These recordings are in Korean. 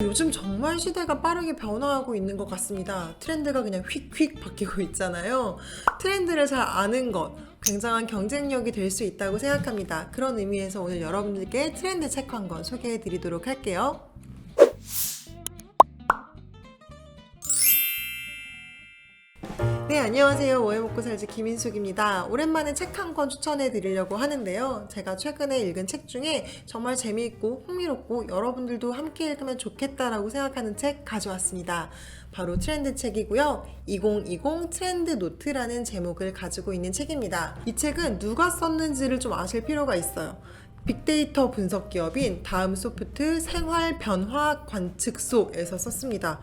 요즘 정말 시대가 빠르게 변화하고 있는 것 같습니다. 트렌드가 그냥 휙휙 바뀌고 있잖아요. 트렌드를 잘 아는 것, 굉장한 경쟁력이 될 수 있다고 생각합니다. 그런 의미에서 오늘 여러분들께 트렌드 책 한 권 소개해 드리도록 할게요. 네, 안녕하세요. 뭐해 먹고 살지 김인숙입니다. 오랜만에 책 한 권 추천해 드리려고 하는데요. 제가 최근에 읽은 책 중에 정말 재미있고 흥미롭고 여러분들도 함께 읽으면 좋겠다라고 생각하는 책 가져왔습니다. 바로 트렌드 책이고요. 2020 트렌드 노트라는 제목을 가지고 있는 책입니다. 이 책은 누가 썼는지를 좀 아실 필요가 있어요. 빅데이터 분석 기업인 다음소프트 생활 변화 관측소에서 썼습니다.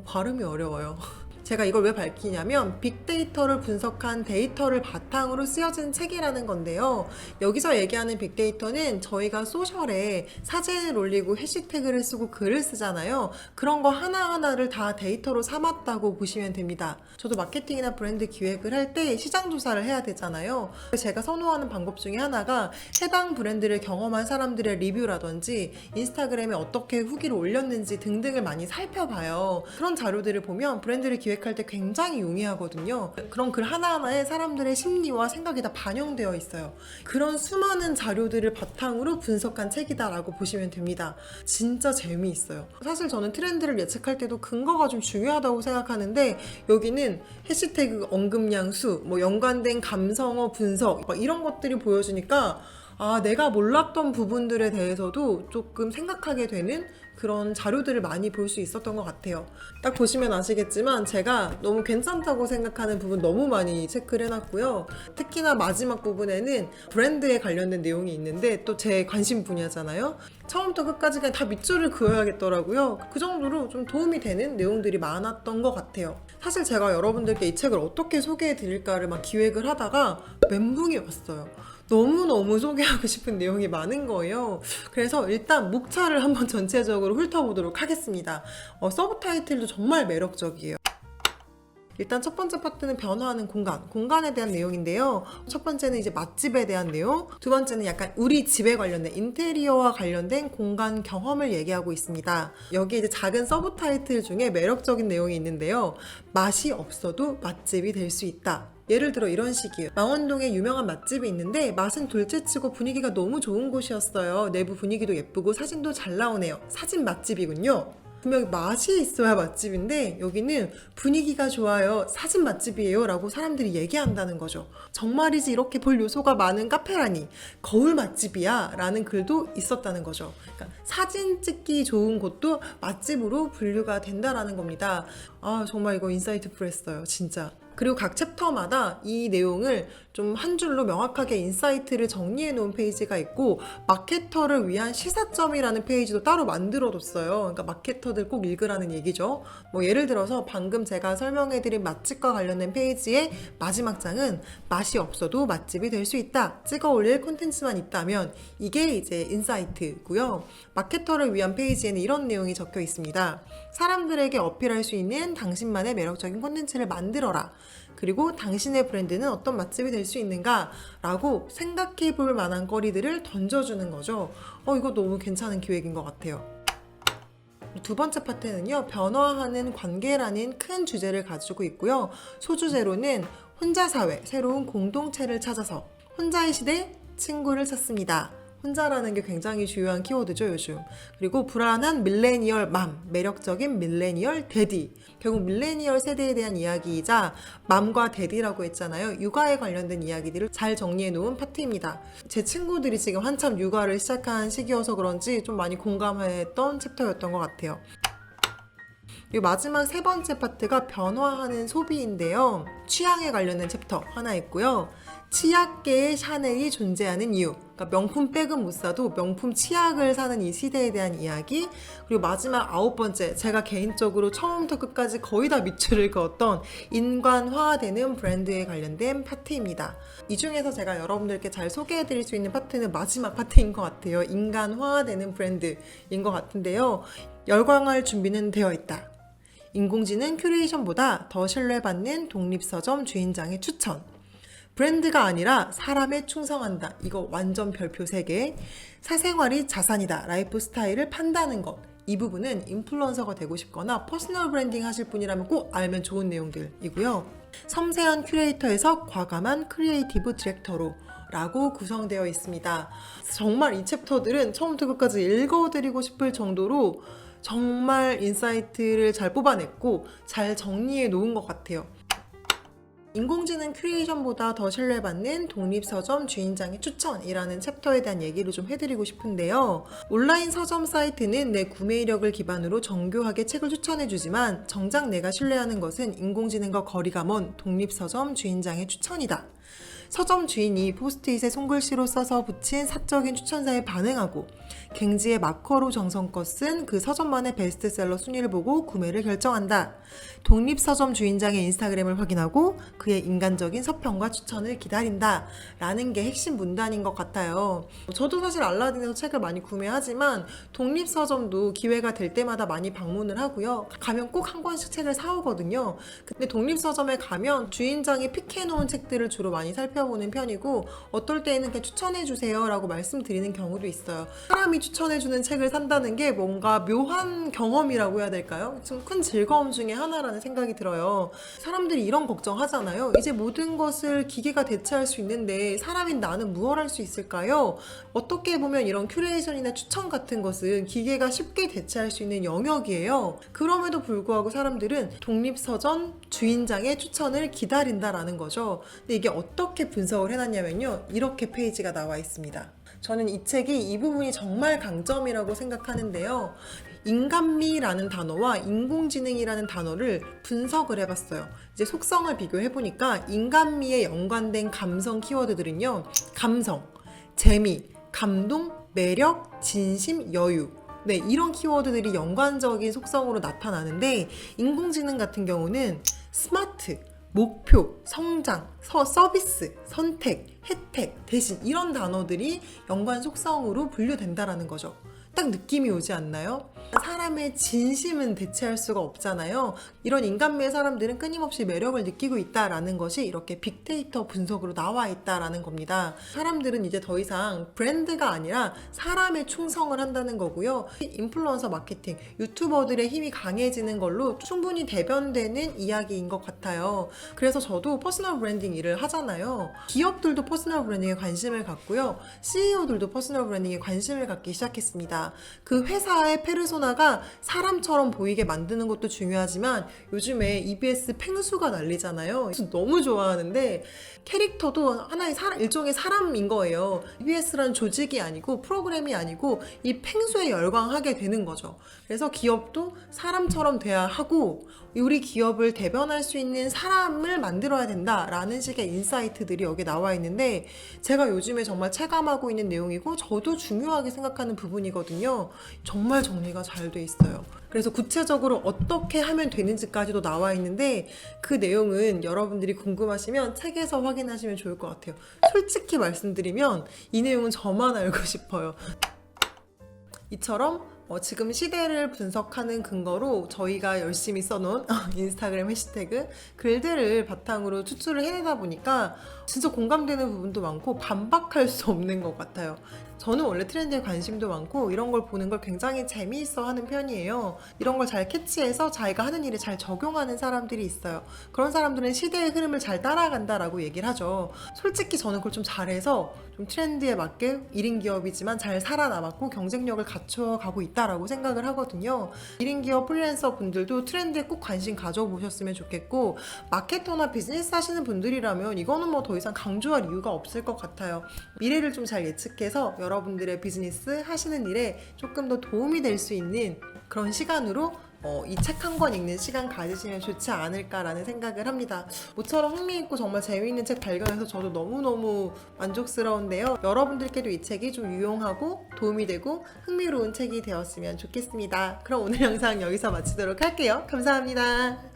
발음이 어려워요. 제가 이걸 왜 밝히냐면 빅데이터를 분석한 데이터를 바탕으로 쓰여진 책이라는 건데요. 여기서 얘기하는 빅데이터는 저희가 소셜에 사진을 올리고 해시태그를 쓰고 글을 쓰잖아요. 그런 거 하나하나를 다 데이터로 삼았다고 보시면 됩니다. 저도 마케팅이나 브랜드 기획을 할 때 시장 조사를 해야 되잖아요. 제가 선호하는 방법 중에 하나가 해당 브랜드를 경험한 사람들의 리뷰라든지 인스타그램에 어떻게 후기를 올렸는지 등등을 많이 살펴봐요. 그런 자료들을 보면 브랜드를 기획할 때 굉장히 용이하거든요. 그런 글 하나하나에 사람들의 심리와 생각이 다 반영되어 있어요. 그런 수많은 자료들을 바탕으로 분석한 책이다라고 보시면 됩니다. 진짜 재미있어요. 사실 저는 트렌드를 예측할 때도 근거가 좀 중요하다고 생각하는데 여기는 해시태그 언급량 수, 연관된 감성어 분석 이런 것들이 보여주니까 내가 몰랐던 부분들에 대해서도 조금 생각하게 되는 그런 자료들을 많이 볼 수 있었던 것 같아요. 딱 보시면 아시겠지만 제가 너무 괜찮다고 생각하는 부분 너무 많이 체크를 해놨고요. 특히나 마지막 부분에는 브랜드에 관련된 내용이 있는데 또 제 관심 분야잖아요. 처음부터 끝까지 그냥 다 밑줄을 그어야겠더라고요. 그 정도로 좀 도움이 되는 내용들이 많았던 것 같아요. 사실 제가 여러분들께 이 책을 어떻게 소개해 드릴까를 막 기획을 하다가 멘붕이 왔어요. 너무너무 소개하고 싶은 내용이 많은 거예요. 그래서 일단 목차를 한번 전체적으로 훑어보도록 하겠습니다. 서브타이틀도 정말 매력적이에요. 일단 첫 번째 파트는 변화하는 공간에 대한 내용인데요. 첫 번째는 이제 맛집에 대한 내용, 두 번째는 약간 우리 집에 관련된 인테리어와 관련된 공간 경험을 얘기하고 있습니다. 여기 이제 작은 서브타이틀 중에 매력적인 내용이 있는데요. 맛이 없어도 맛집이 될 수 있다. 예를 들어 이런 식이에요. 망원동에 유명한 맛집이 있는데 맛은 둘째치고 분위기가 너무 좋은 곳이었어요. 내부 분위기도 예쁘고 사진도 잘 나오네요. 사진 맛집이군요. 분명히 맛이 있어야 맛집인데 여기는 분위기가 좋아요, 사진 맛집이에요 라고 사람들이 얘기한다는 거죠. 정말이지 이렇게 볼 요소가 많은 카페라니, 거울 맛집이야 라는 글도 있었다는 거죠. 그러니까 사진 찍기 좋은 곳도 맛집으로 분류가 된다라는 겁니다. 정말 이거 인사이트풀했어요 진짜. 그리고 각 챕터마다 이 내용을 좀 한 줄로 명확하게 인사이트를 정리해 놓은 페이지가 있고 마케터를 위한 시사점이라는 페이지도 따로 만들어뒀어요. 그러니까 마케터들 꼭 읽으라는 얘기죠. 예를 들어서 방금 제가 설명해드린 맛집과 관련된 페이지의 마지막 장은 맛이 없어도 맛집이 될 수 있다. 찍어 올릴 콘텐츠만 있다면 이게 이제 인사이트고요. 마케터를 위한 페이지에는 이런 내용이 적혀 있습니다. 사람들에게 어필할 수 있는 당신만의 매력적인 콘텐츠를 만들어라. 그리고 당신의 브랜드는 어떤 맛집이 될 수 있는가? 라고 생각해 볼 만한 거리들을 던져주는 거죠. 이거 너무 괜찮은 기획인 것 같아요. 두 번째 파트는요, 변화하는 관계라는 큰 주제를 가지고 있고요. 소주제로는 혼자 사회, 새로운 공동체를 찾아서 혼자의 시대, 친구를 찾습니다. 혼자라는 게 굉장히 중요한 키워드죠 요즘. 그리고 불안한 밀레니얼 맘, 매력적인 밀레니얼 데디. 결국 밀레니얼 세대에 대한 이야기이자 맘과 데디라고 했잖아요. 육아에 관련된 이야기들을 잘 정리해 놓은 파트입니다. 제 친구들이 지금 한참 육아를 시작한 시기여서 그런지 좀 많이 공감했던 챕터였던 것 같아요. 그리고 마지막 세 번째 파트가 변화하는 소비인데요. 취향에 관련된 챕터 하나 있고요. 치약계의 샤넬이 존재하는 이유. 그러니까 명품 백은 못 사도 명품 치약을 사는 이 시대에 대한 이야기. 그리고 마지막 9번째, 제가 개인적으로 처음부터 끝까지 거의 다 밑줄을 그었던 인간화되는 브랜드에 관련된 파트입니다. 이 중에서 제가 여러분들께 잘 소개해드릴 수 있는 파트는 마지막 파트인 것 같아요. 인간화되는 브랜드인 것 같은데요. 열광할 준비는 되어 있다. 인공지능 큐레이션보다 더 신뢰받는 독립서점 주인장의 추천. 브랜드가 아니라 사람에 충성한다. 이거 완전 별표 3개. 사생활이 자산이다. 라이프 스타일을 판다는 것. 이 부분은 인플루언서가 되고 싶거나 퍼스널 브랜딩 하실 분이라면 꼭 알면 좋은 내용들이고요. 섬세한 큐레이터에서 과감한 크리에이티브 디렉터로 라고 구성되어 있습니다. 정말 이 챕터들은 처음부터 끝까지 읽어드리고 싶을 정도로 정말 인사이트를 잘 뽑아냈고 잘 정리해 놓은 것 같아요. 인공지능 큐레이션보다 더 신뢰받는 독립서점 주인장의 추천이라는 챕터에 대한 얘기를 좀 해드리고 싶은데요. 온라인 서점 사이트는 내 구매 이력을 기반으로 정교하게 책을 추천해주지만 정작 내가 신뢰하는 것은 인공지능과 거리가 먼 독립서점 주인장의 추천이다. 서점 주인이 포스트잇에 손글씨로 써서 붙인 사적인 추천사에 반응하고 갱지에 마커로 정성껏 쓴 그 서점만의 베스트셀러 순위를 보고 구매를 결정한다. 독립서점 주인장의 인스타그램을 확인하고 그의 인간적인 서평과 추천을 기다린다. 라는 게 핵심 문단인 것 같아요. 저도 사실 알라딘에서 책을 많이 구매하지만 독립서점도 기회가 될 때마다 많이 방문을 하고요. 가면 꼭 한 권씩 책을 사오거든요. 근데 독립서점에 가면 주인장이 픽해놓은 책들을 주로 많이 살펴보는 편이고 어떨 때에는 그냥 추천해주세요 라고 말씀드리는 경우도 있어요. 사람이 추천해주는 책을 산다는 게 뭔가 묘한 경험이라고 해야 될까요? 좀 큰 즐거움 중에 하나라는 생각이 들어요. 사람들이 이런 걱정하잖아요. 이제 모든 것을 기계가 대체할 수 있는데 사람인 나는 무엇 할 수 있을까요? 어떻게 보면 이런 큐레이션이나 추천 같은 것은 기계가 쉽게 대체할 수 있는 영역이에요. 그럼에도 불구하고 사람들은 독립서점 주인장의 추천을 기다린다라는 거죠. 근데 이게 어떻게 분석을 해놨냐면요. 이렇게 페이지가 나와 있습니다. 저는 이 책이 이 부분이 정말 강점이라고 생각하는데요. 인간미라는 단어와 인공지능이라는 단어를 분석을 해봤어요. 이제 속성을 비교해보니까 인간미에 연관된 감성 키워드들은요. 감성, 재미, 감동, 매력, 진심, 여유. 네, 이런 키워드들이 연관적인 속성으로 나타나는데 인공지능 같은 경우는 스마트, 목표, 성장, 서비스, 선택, 혜택, 대신 이런 단어들이 연관 속성으로 분류된다라는 거죠. 딱 느낌이 오지 않나요? 사람의 진심은 대체할 수가 없잖아요. 이런 인간미의 사람들은 끊임없이 매력을 느끼고 있다라는 것이 이렇게 빅데이터 분석으로 나와 있다라는 겁니다. 사람들은 이제 더 이상 브랜드가 아니라 사람에 충성을 한다는 거고요. 인플루언서 마케팅, 유튜버들의 힘이 강해지는 걸로 충분히 대변되는 이야기인 것 같아요. 그래서 저도 퍼스널 브랜딩 일을 하잖아요. 기업들도 퍼스널 브랜딩에 관심을 갖고요. CEO들도 퍼스널 브랜딩에 관심을 갖기 시작했습니다. 그 회사의 페르소나가 사람처럼 보이게 만드는 것도 중요하지만 요즘에 EBS 펭수가 난리잖아요. 너무 좋아하는데 캐릭터도 하나의 일종의 사람인 거예요. EBS라는 조직이 아니고 프로그램이 아니고 이 펭수에 열광하게 되는 거죠. 그래서 기업도 사람처럼 돼야 하고 우리 기업을 대변할 수 있는 사람을 만들어야 된다라는 식의 인사이트들이 여기 나와 있는데 제가 요즘에 정말 체감하고 있는 내용이고 저도 중요하게 생각하는 부분이거든요. 정말 정리가 잘 돼 있어요. 그래서 구체적으로 어떻게 하면 되는지까지도 나와 있는데 그 내용은 여러분들이 궁금하시면 책에서 확인하시면 좋을 것 같아요. 솔직히 말씀드리면 이 내용은 저만 알고 싶어요. 이처럼 지금 시대를 분석하는 근거로 저희가 열심히 써놓은 인스타그램 해시태그 글들을 바탕으로 추출을 해내다 보니까 진짜 공감되는 부분도 많고 반박할 수 없는 것 같아요. 저는 원래 트렌드에 관심도 많고 이런 걸 보는 걸 굉장히 재미있어 하는 편이에요. 이런 걸 잘 캐치해서 자기가 하는 일에 잘 적용하는 사람들이 있어요. 그런 사람들은 시대의 흐름을 잘 따라간다라고 얘기를 하죠. 솔직히 저는 그걸 좀 잘해서 좀 트렌드에 맞게 1인 기업이지만 잘 살아남았고 경쟁력을 갖춰가고 있다라고 생각을 하거든요. 1인 기업 프리랜서 분들도 트렌드에 꼭 관심 가져보셨으면 좋겠고 마케터나 비즈니스 하시는 분들이라면 이거는 뭐 더 이상 강조할 이유가 없을 것 같아요. 미래를 좀 잘 예측해서 여러분들의 비즈니스 하시는 일에 조금 더 도움이 될 수 있는 그런 시간으로 이 책 한 권 읽는 시간 가지시면 좋지 않을까라는 생각을 합니다. 모처럼 흥미있고 정말 재미있는 책 발견해서 저도 너무너무 만족스러운데요. 여러분들께도 이 책이 좀 유용하고 도움이 되고 흥미로운 책이 되었으면 좋겠습니다. 그럼 오늘 영상 여기서 마치도록 할게요. 감사합니다.